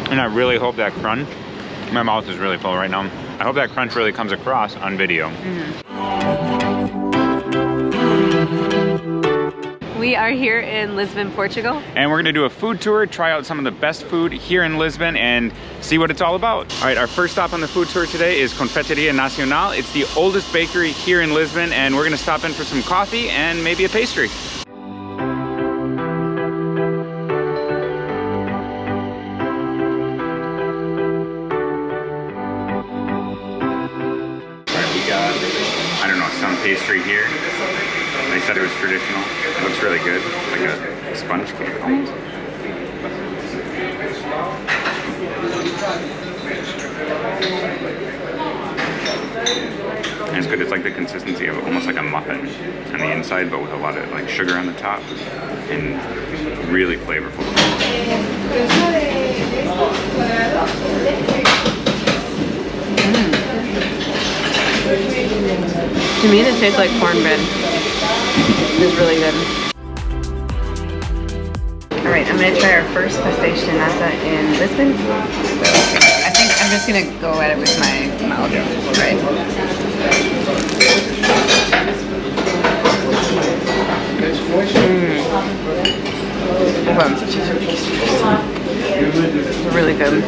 And I really hope that crunch, my mouth is really full right now. I hope that crunch really comes across on video. We are here in Lisbon, Portugal. And we're gonna do a food tour, try out some of the best food here in Lisbon and see what it's all about. All right, our first stop on the food tour today is Confeitaria Nacional. It's the oldest bakery here in Lisbon, and we're gonna stop in for some coffee and maybe a pastry. All right, we got, I don't know, some pastry here. They said it was traditional. It looks really good, like a sponge cake almost. And it's good. It's like the consistency of almost like a muffin on the inside, but with a lot of like sugar on the top, and really flavorful. To me, this tastes like cornbread. It's really good. All right, I'm gonna try our first pastéis de nata in Lisbon. So I think I'm just gonna go at it with my mouth. Yeah. Right. It's really good.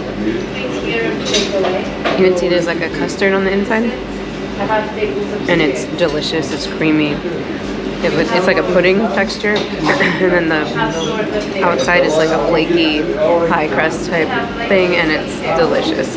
You can see there's like a custard on the inside. And it's delicious, it's creamy. It's like a pudding texture, and then the outside is like a flaky pie crust type thing, and it's delicious.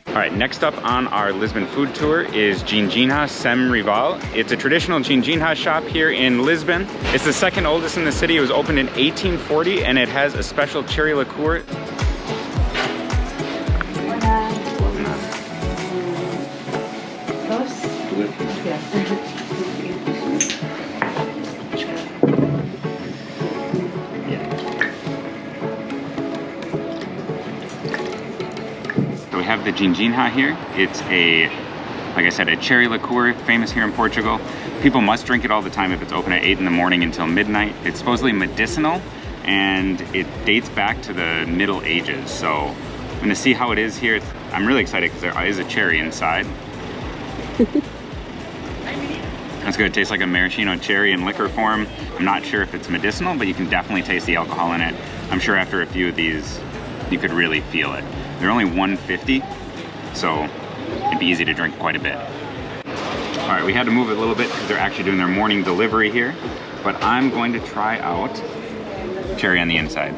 All right, next up on our Lisbon food tour is Ginginha Sem Rival. It's a traditional ginginha shop here in Lisbon. It's the second oldest in the city. It was opened in 1840, and it has a special cherry liqueur. We have the Ginginha here. It's a, like I said, a cherry liqueur, famous here in Portugal. People must drink it all the time if it's open at 8 in the morning until midnight. It's supposedly medicinal, and it dates back to the Middle Ages. So I'm gonna see how it is here. I'm really excited because there is a cherry inside. That's good. It tastes like a maraschino cherry in liquor form. I'm not sure if it's medicinal, but you can definitely taste the alcohol in it. I'm sure after a few of these, you could really feel it. They're only $1.50, so it'd be easy to drink quite a bit. All right, we had to move it a little bit because they're actually doing their morning delivery here, but I'm going to try out cherry on the inside.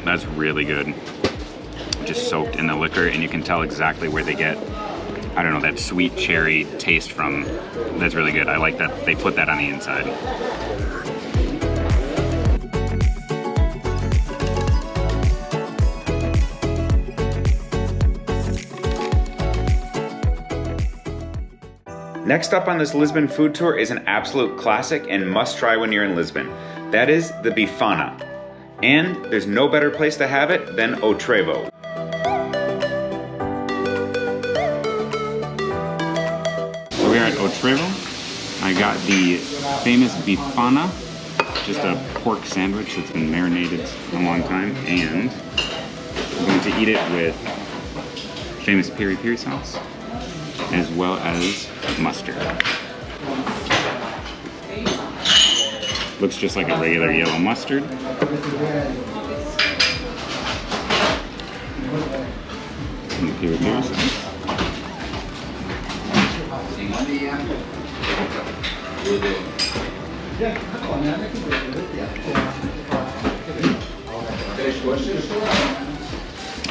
That's really good. Just soaked in the liquor, and you can tell exactly where they get, I don't know, that sweet cherry taste from. That's really good. I like that they put that on the inside. Next up on this Lisbon food tour is an absolute classic and must try when you're in Lisbon. That is the bifana. And there's no better place to have it than O Trevo. So we're at O Trevo. I got the famous bifana, just a pork sandwich that's been marinated a long time, and I'm going to eat it with famous peri peri sauce, as well as mustard. Looks just like a regular yellow mustard. And the peri peri sauce.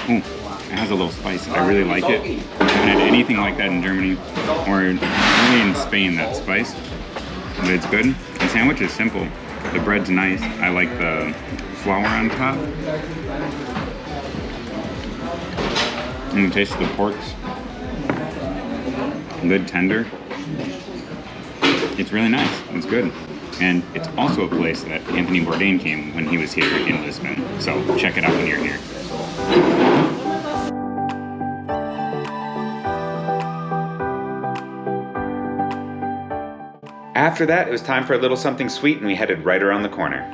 Ooh, it has a little spice. I really like it. I haven't had anything like that in Germany or really in Spain, that spice. But it's good. The sandwich is simple. The bread's nice. I like the flour on top. And the taste of the pork's good, tender. It's really nice. It's good. And it's also a place that Anthony Bourdain came when he was here in Lisbon. So check it out when you're here. After that, it was time for a little something sweet, and we headed right around the corner.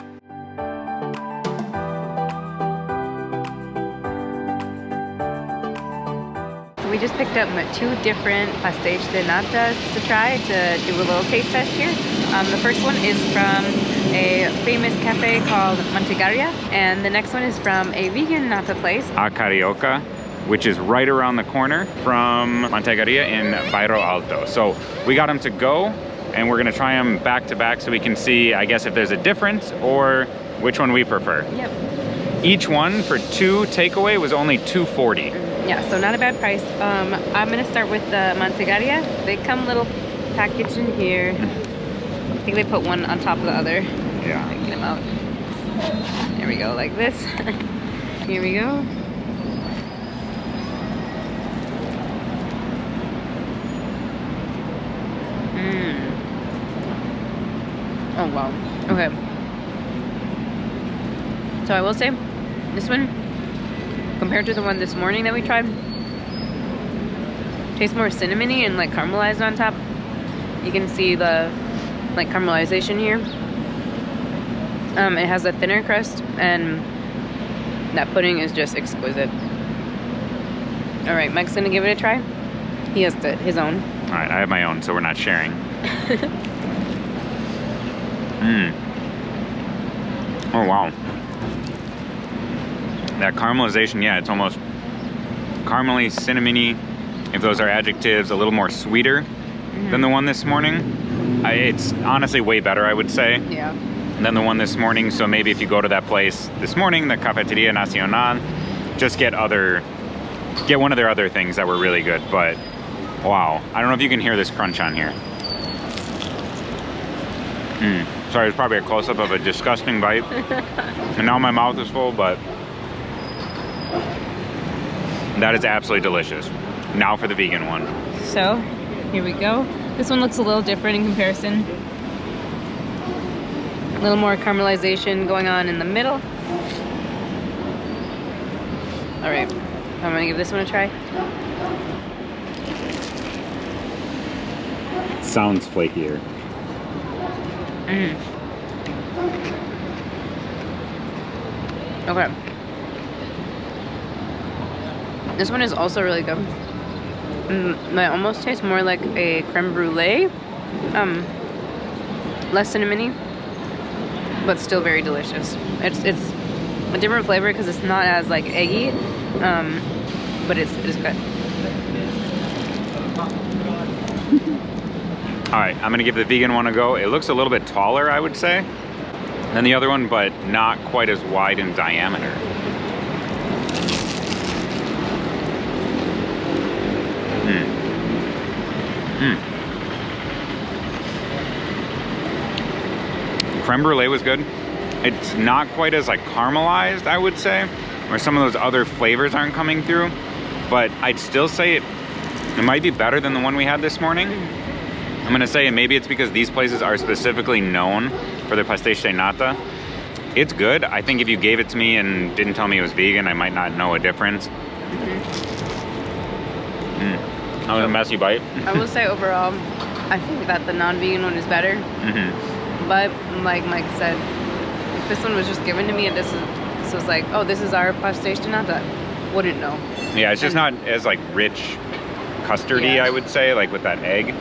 So we just picked up 2 different pastéis de natas to try to do a little taste test here. The first one is from a famous cafe called Mantegaria, and the next one is from a vegan nata place, A Carioca, which is right around the corner from Mantegaria in Bairro Alto. So we got them to go, and we're gonna try them back to back so we can see, I guess, if there's a difference or which one we prefer. Yep. Each one for 2 takeaway was only $2.40. Yeah, so not a bad price. I'm gonna start with the Mantegaria. They come little packaged in here. I think they put one on top of the other. Yeah. Get them out. There we go, like this. Here we go. Oh wow. Okay. So I will say, this one, compared to the one this morning that we tried, tastes more cinnamony and like caramelized on top. You can see the like caramelization here. It has a thinner crust, and that pudding is just exquisite. All right, Mike's gonna give it a try. He has his own. All right, I have my own, so we're not sharing. Oh wow. That caramelization, yeah, it's almost caramely, cinnamony, if those are adjectives, a little more sweeter than the one this morning. It's honestly way better, I would say, than the one this morning. So maybe if you go to that place this morning, the Cafeteria Nacional, just get one of their other things that were really good. But wow, I don't know if you can hear this crunch on here. Sorry, it's probably a close-up of a disgusting bite. And now my mouth is full, but that is absolutely delicious. Now for the vegan one. So, here we go. This one looks a little different in comparison. A little more caramelization going on in the middle. All right, I'm gonna give this one a try. It sounds flakier. Okay. This one is also really good. It almost tastes more like a creme brulee. Less cinnamony, but still very delicious. It's a different flavor because it's not as like eggy, but it's good. All right, I'm gonna give the vegan one a go. It looks a little bit taller, I would say, than the other one, but not quite as wide in diameter. Creme brulee was good. It's not quite as like caramelized, I would say, where some of those other flavors aren't coming through, but I'd still say it might be better than the one we had this morning. I'm gonna say, and maybe it's because these places are specifically known for their pastéis de nata. It's good. I think if you gave it to me and didn't tell me it was vegan, I might not know a difference. That was a messy bite. I will say overall, I think that the non-vegan one is better. But like Mike said, if this one was just given to me and this was like, oh, this is our pastéis de nata, wouldn't know. Yeah, it's just not as like rich custardy, I would say, like with that egg.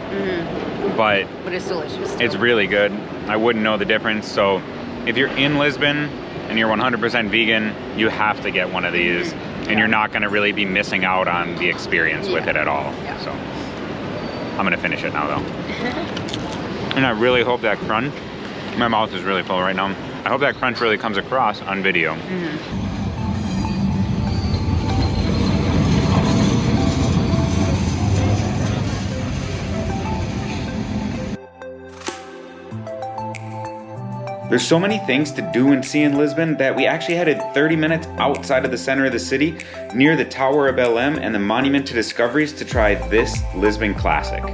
But it's delicious still. It's really good. I wouldn't know the difference. So if you're in Lisbon and you're 100% vegan, you have to get one of these, and you're not gonna really be missing out on the experience with it at all. So I'm gonna finish it now though. And I really hope that crunch, my mouth is really full right now. I hope that crunch really comes across on video. There's so many things to do and see in Lisbon that we actually headed 30 minutes outside of the center of the city, near the Tower of Belém and the Monument to Discoveries, to try this Lisbon classic.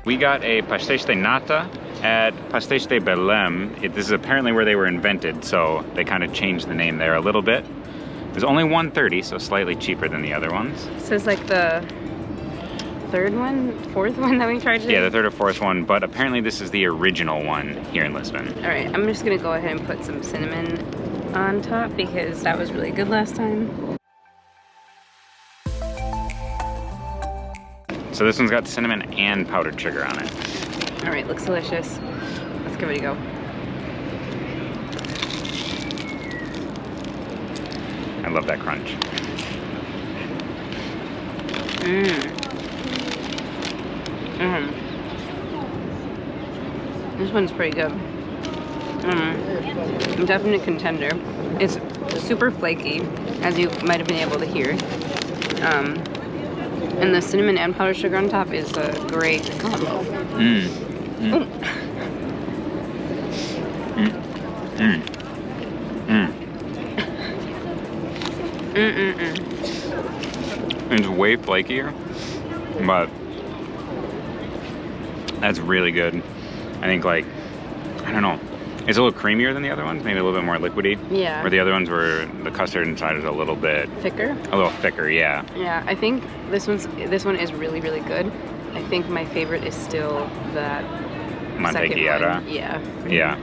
We We got a pastéis de nata at Pastéis de Belém. This is apparently where they were invented, so they kind of changed the name there a little bit. It was only $1.30, so slightly cheaper than the other ones. This is like the fourth one that we tried today? Yeah, the third or fourth one, but apparently this is the original one here in Lisbon. All right, I'm just gonna go ahead and put some cinnamon on top because that was really good last time. So this one's got cinnamon and powdered sugar on it. All right, looks delicious. Let's give it a go. I love that crunch. This one's pretty good. Definite contender. It's super flaky, as you might have been able to hear. And the cinnamon and powdered sugar on top is a great combo. It's way flakier, but that's really good. I think, like, I don't know, it's a little creamier than the other ones, maybe a little bit more liquidy. Yeah. Where the other ones were, the custard inside is a little bit thicker. A little thicker, yeah. Yeah, I think this one is really, really good. I think my favorite is still that Mantequilla. Yeah. Yeah.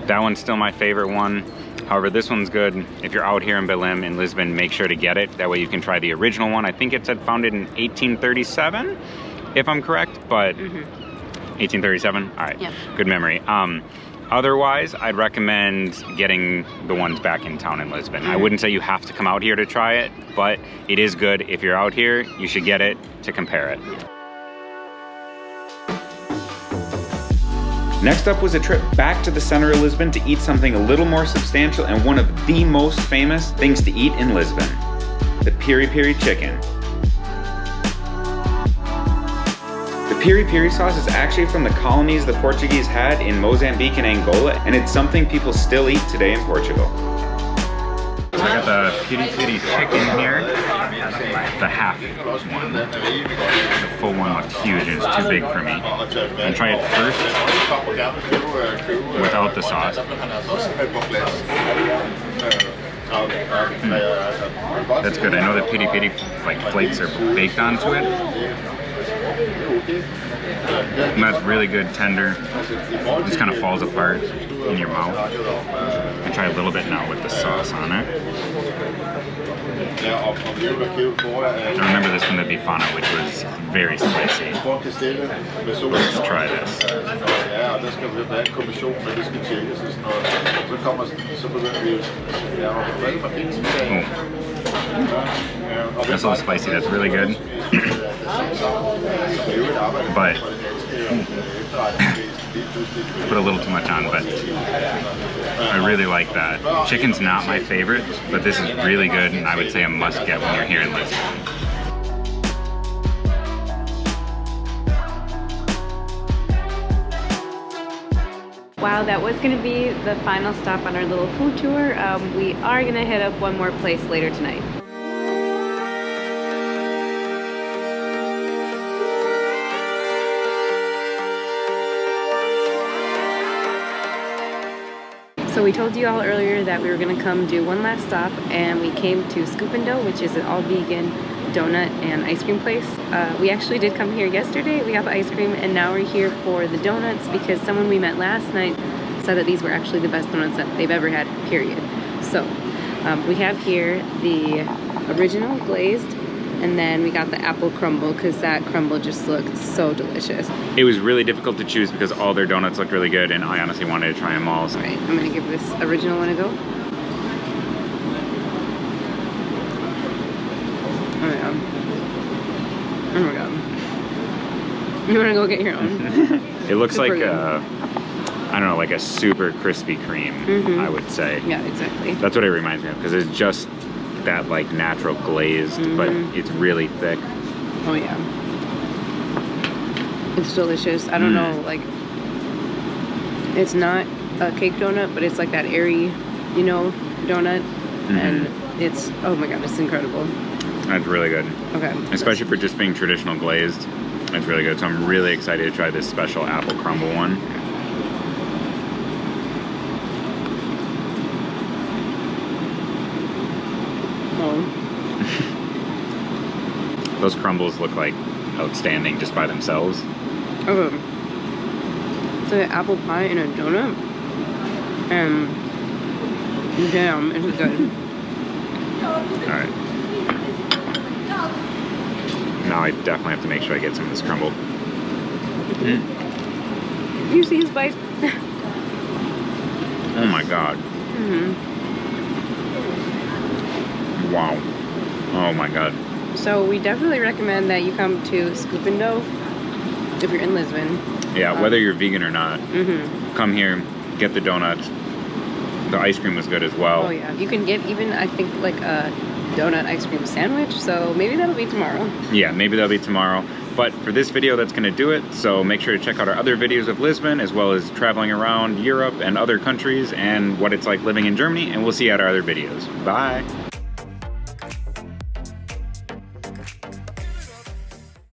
That one's still my favorite one. However, this one's good. If you're out here in Belém, in Lisbon, make sure to get it. That way you can try the original one. I think it said founded in 1837, if I'm correct, but 1837? All right, yeah. Good memory. Otherwise, I'd recommend getting the ones back in town in Lisbon. I wouldn't say you have to come out here to try it, but it is good. If you're out here, you should get it to compare it. Next up was a trip back to the center of Lisbon to eat something a little more substantial and one of the most famous things to eat in Lisbon, the piri-piri chicken. The piri-piri sauce is actually from the colonies the Portuguese had in Mozambique and Angola, and it's something people still eat today in Portugal. So I got the piri-piri chicken here, the half one. The full one looks huge and it's too big for me. I'll try it first without the sauce. That's good. I know the piri-piri like flakes are baked onto it. And that's really good, tender. It just kind of falls apart in your mouth. I try a little bit now with the sauce on it. I remember this from the Bifana, which was very spicy. Let's try this. That's a little spicy, that's really good. But put a little too much on, but I really like that. Chicken's not my favorite, but this is really good, and I would say a must get when you're here in Lisbon. Wow, that was going to be the final stop on our little food tour. We are going to head up one more place later tonight. So we told you all earlier that we were going to come do one last stop, and we came to Scoopendo, which is an all-vegan donut and ice cream place. We actually did come here yesterday. We got the ice cream, and now we're here for the donuts because someone we met last night said that these were actually the best donuts that they've ever had, period. So we have here the original glazed, and then we got the apple crumble because that crumble just looked so delicious. It was really difficult to choose because all their donuts looked really good, and I honestly wanted to try them all. All right, I'm gonna give this original one a go. Oh my god. You wanna go get your own? It looks Super like good. I don't know, like a super crispy cream, I would say. Yeah, exactly. That's what it reminds me of, because it's just that like natural glazed, but it's really thick. Oh yeah. It's delicious. I don't know, like, it's not a cake donut, but it's like that airy, you know, donut. And it's, oh my god, it's incredible. That's really good. Okay. Especially for just being traditional glazed. It's really good. So I'm really excited to try this special apple crumble one. Oh. Those crumbles look like outstanding just by themselves. Okay. It's like an apple pie in a donut. And damn, it's good. Alright. Now I definitely have to make sure I get some of this crumble. Mm. You see his bite? Oh my god. Mm-hmm. Wow. Oh my god. So we definitely recommend that you come to Scoop and Dough if you're in Lisbon. Yeah, whether you're vegan or not, Mm-hmm. come here, get the donuts. The ice cream was good as well. Oh yeah, you can get even, I think, like a donut ice cream sandwich, so maybe that'll be tomorrow. Yeah, maybe that'll be tomorrow. But for this video, that's going to do it. So make sure to check out our other videos of Lisbon, as well as traveling around Europe and other countries and what it's like living in Germany. And we'll see you at our other videos. Bye.